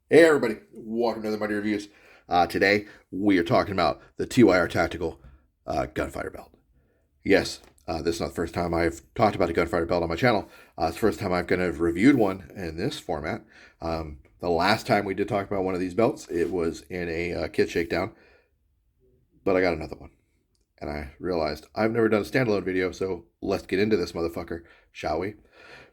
Hey everybody, welcome to the Mighty Reviews. Today we are talking about the TYR Tactical Gunfighter Belt. Yes, this is not the first time I've talked about a Gunfighter belt on my channel. It's the first time I've kind of reviewed one in this format. The last time we did talk about one of these belts, it was in a kit shakedown, but I got another one. And I realized I've never done a standalone video, so let's get into this motherfucker, shall we?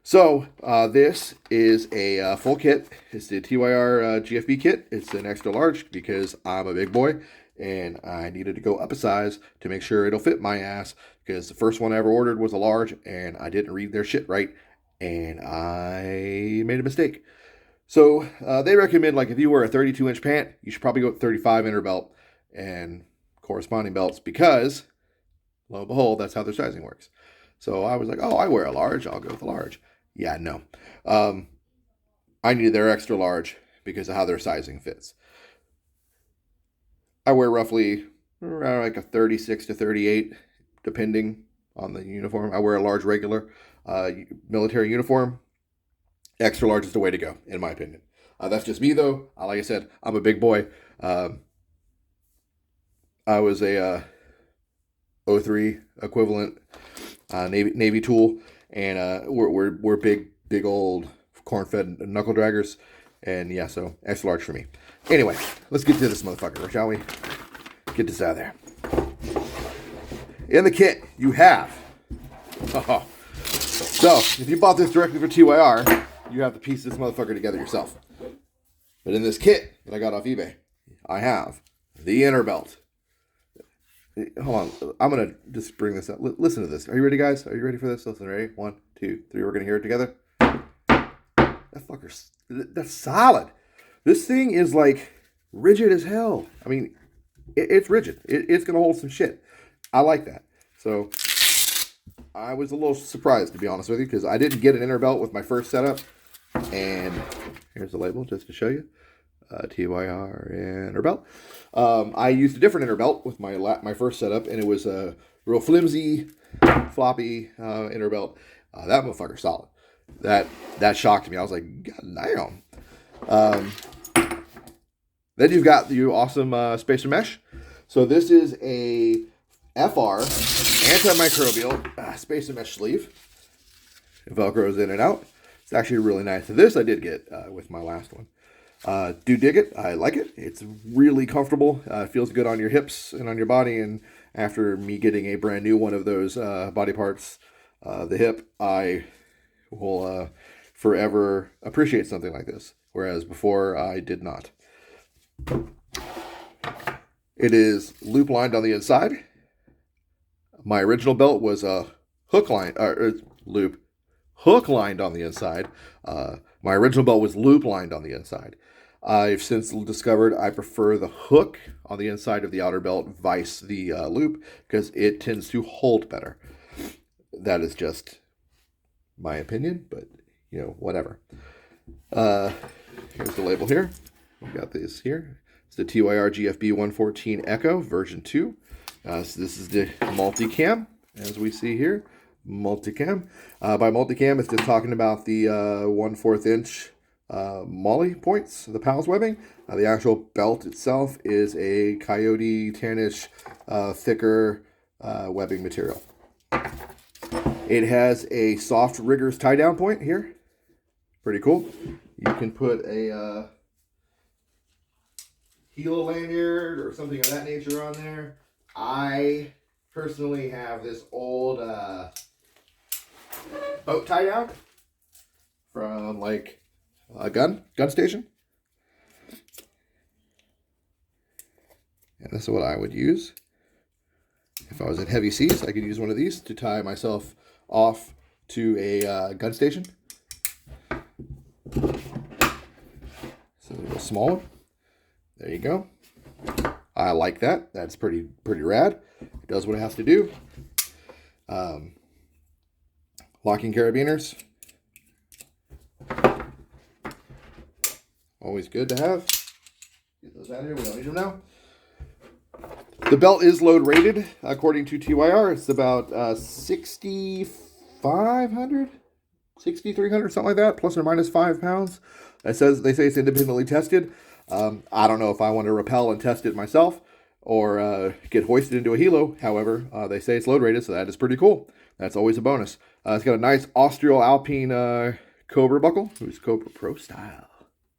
So, this is a full kit. It's the TYR GFB kit. It's an extra large because I'm a big boy and I needed to go up a size to make sure it'll fit my ass because the first one I ever ordered was a large and I didn't read their shit right and I made a mistake. So, they recommend, like, if you wear a 32-inch pant, you should probably go with 35 inner belt and corresponding belts because, lo and behold, that's how their sizing works. So I was like, oh, I wear a large, I'll go with a large. Yeah, no. I needed their extra large because of how their sizing fits. I wear roughly around like a 36 to 38, depending on the uniform. I wear a large regular military uniform. Extra large is the way to go, in my opinion. That's just me, though. Like I said, I'm a big boy. I was a '03 equivalent Navy tool, and we're big old corn-fed knuckle draggers, and yeah, so extra large for me. Anyway, let's get to this motherfucker, shall we? Get this out of there. In the kit, you have. So, if you bought this directly for TYR, you have to piece this motherfucker together yourself. But in this kit that I got off eBay, I have the inner belt. Hold on, I'm gonna just bring this up. Listen to this. Are you ready, guys? Are you ready for this? Listen, ready? 1, 2, 3. We're gonna hear it together. That fucker's that's solid. This thing is like rigid as hell. I mean, it's rigid. It's gonna hold some shit. I like that. So I was a little surprised, to be honest with you, because I didn't get an inner belt with my first setup. And here's the label just to show you. TYR inner belt. I used a different inner belt with my first setup, and it was a real flimsy, floppy inner belt. That motherfucker's solid. That shocked me. I was like, God damn. Then you've got the awesome spacer mesh. So this is a FR antimicrobial spacer mesh sleeve. It velcros in and out. It's actually really nice. So this I did get with my last one. Do dig it. I like it. It's really comfortable. It feels good on your hips and on your body. And after me getting a brand new one of those body parts, the hip, I will forever appreciate something like this. Whereas before, I did not. It is loop lined on the inside. My original belt was a hook line, loop, hook lined on the inside. My original belt was loop lined on the inside. I've since discovered I prefer the hook on the inside of the outer belt vice the loop because it tends to hold better. That is just my opinion, but you know, whatever. Here's the label here. We've got this here. It's the TYR GFB 114 Echo version 2. So this is the multicam, as we see here. Multicam. By multicam, it's just talking about the 1/4 inch molly points, the PALS webbing. The actual belt itself is a coyote tannish thicker webbing material. It has a soft riggers tie down point here. Pretty cool. You can put a heel lanyard or something of that nature on there. I personally have this old boat tie down from like a gun station. And this is what I would use. If I was in heavy seas, I could use one of these to tie myself off to a gun station. So a small one. There you go. I like that. That's pretty rad. It does what it has to do. Locking carabiners. Always good to have. Get those out of here. We don't need them now. The belt is load rated according to TYR. It's about 6,500 6,300, something like that, plus or minus 5 pounds. They say it's independently tested. I don't know if I want to rappel and test it myself or get hoisted into a helo. However, they say it's load rated, so that is pretty cool. That's always a bonus. It's got a nice Austral Alpine Cobra buckle. It's Cobra Pro style.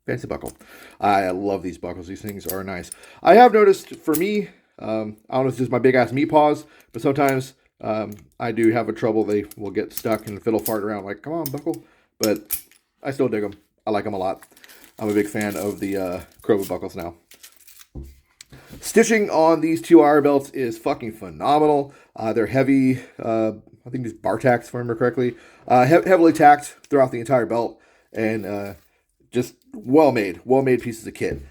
Fancy buckle. I love these buckles. These things are nice. I have noticed, for me, I don't know if it's just my big ass meat paws, but sometimes I do have a trouble. They will get stuck and fiddle fart around like, come on, buckle. But I still dig them. I like them a lot. I'm a big fan of the Cobra buckles now. Stitching on these TYR belts is fucking phenomenal. They're heavy. I think these bar tacks, if I remember correctly. Heavily tacked throughout the entire belt. And just well-made pieces of kit.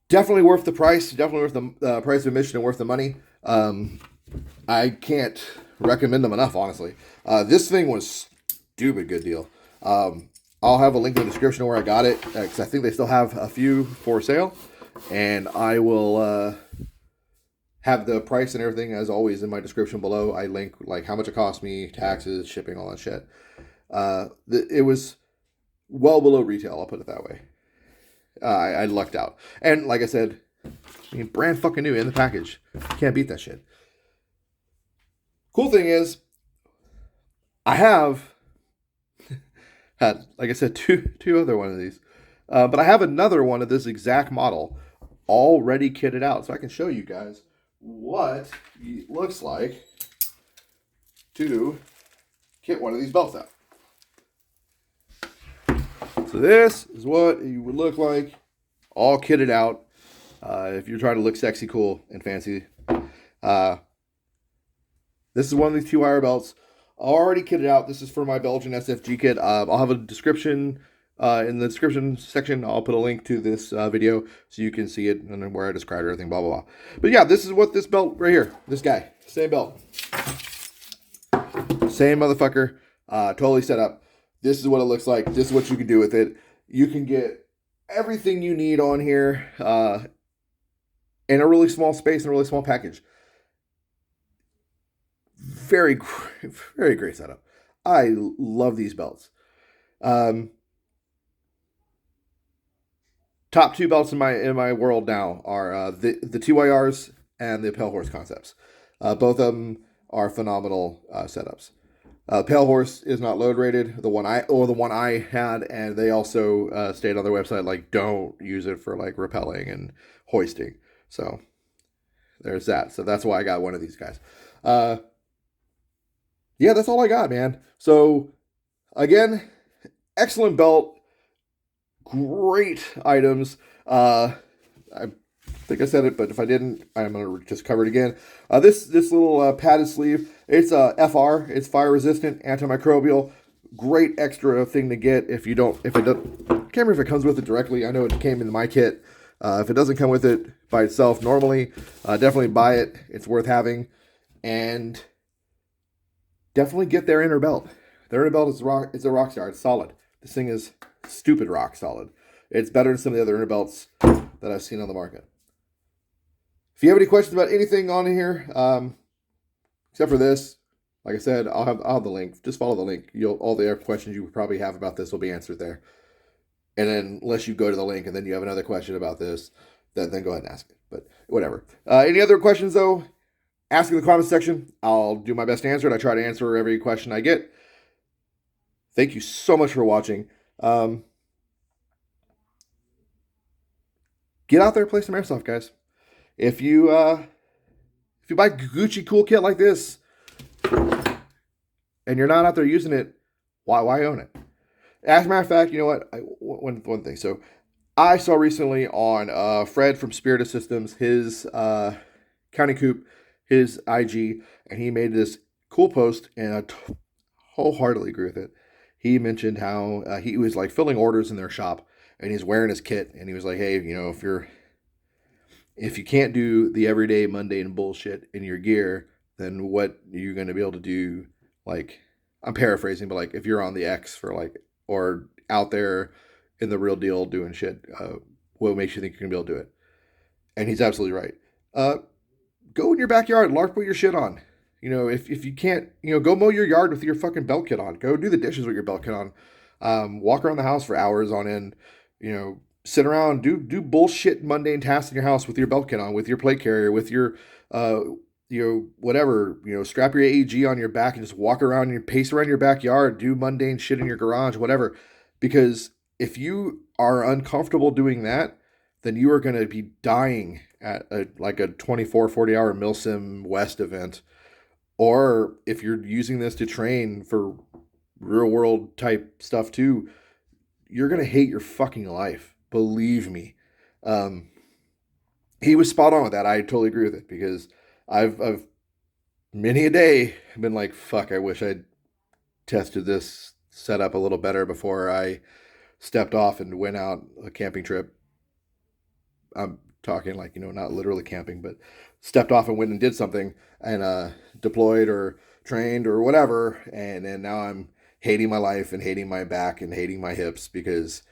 Definitely worth the price. Definitely worth the price of admission and worth the money. I can't recommend them enough, honestly. This thing was stupid good deal. I'll have a link in the description where I got it, because I think they still have a few for sale. And I will have the price and everything, as always, in my description below. I link like how much it cost me, taxes, shipping, all that shit. It was well below retail, I'll put it that way. I lucked out. And like I said, I mean, brand fucking new in the package. Can't beat that shit. Cool thing is, I have had, like I said, two other one of these. But I have another one of this exact model already kitted out. So I can show you guys what it looks like to kit one of these belts out. So this is what it would look like all kitted out if you're trying to look sexy, cool, and fancy. This is one of these TYR belts already kitted out. This is for my Belgian SFG kit. I'll have a description in the description section. I'll put a link to this video so you can see it and where I described everything, blah, blah, blah. But yeah, this is what this belt right here, this guy, same belt. Same motherfucker, totally set up. This is what it looks like. This is what you can do with it. You can get everything you need on here in a really small space, in a really small package. Very great setup. I love these belts. Top two belts in my world now are the TYRs and the Pale Horse concepts. Both of them are phenomenal setups. Pale Horse is not load rated, the one I had, and they also stated on their website like don't use it for like rappelling and hoisting. So there's that. So that's why I got one of these guys. Yeah, that's all I got, man. So again, excellent belt, great items. I think I said it, but if I didn't, I'm gonna just cover it again. This little padded sleeve, it's FR. It's fire resistant, antimicrobial. Great extra thing to get if it doesn't. Can't remember if it comes with it directly. I know it came in my kit. If it doesn't come with it by itself normally, definitely buy it. It's worth having, and definitely get their inner belt. Their inner belt is it's a rock star. It's solid. This thing is stupid rock solid. It's better than some of the other inner belts that I've seen on the market. If you have any questions about anything on here, except for this, like I said, I'll have the link. Just follow the link. All the questions you probably have about this will be answered there. And then unless you go to the link and then you have another question about this, then go ahead and ask it. But whatever. Any other questions though? Ask in the comments section. I'll do my best to answer it. I try to answer every question I get. Thank you so much for watching. Get out there and play some airsoft, guys. If you buy Gucci cool kit like this and you're not out there using it, why own it? As a matter of fact, you know what? One thing. So I saw recently on Fred from Spirited Systems, his County Coop, his IG, and he made this cool post, and I wholeheartedly agree with it. He mentioned how he was like filling orders in their shop, and he's wearing his kit, and he was like, hey, you know, if you can't do the everyday mundane bullshit in your gear, then what are you going to be able to do? Like, I'm paraphrasing, but like if you're on the X for like, or out there in the real deal doing shit, what makes you think you're going to be able to do it? And he's absolutely right. Go in your backyard, LARP with your shit on. You know, if you can't, you know, go mow your yard with your fucking belt kit on. Go do the dishes with your belt kit on. Walk around the house for hours on end. You know, sit around, do bullshit mundane tasks in your house with your belt kit on, with your plate carrier, with your uh you know, whatever, you know, strap your AEG on your back and just walk around and pace around your backyard, do mundane shit in your garage, whatever. Because if you are uncomfortable doing that, then you are going to be dying at like a 24, 40-hour Milsim West event. Or if you're using this to train for real world type stuff too, you're going to hate your fucking life. Believe me. Um, he was spot on with that. I totally agree with it because I've many a day been like, fuck, I wish I'd tested this setup a little better before I stepped off and went out a camping trip. I'm talking like, you know, not literally camping, but stepped off and went and did something and deployed or trained or whatever. And then now I'm hating my life and hating my back and hating my hips because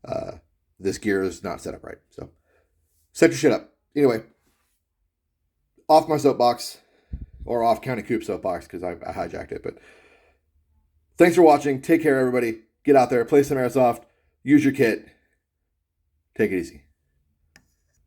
uh, this gear is not set up right. So set your shit up. Anyway, off my soapbox or off County Coop soapbox because I hijacked it. But thanks for watching. Take care, everybody. Get out there, play some airsoft, use your kit. Take it easy.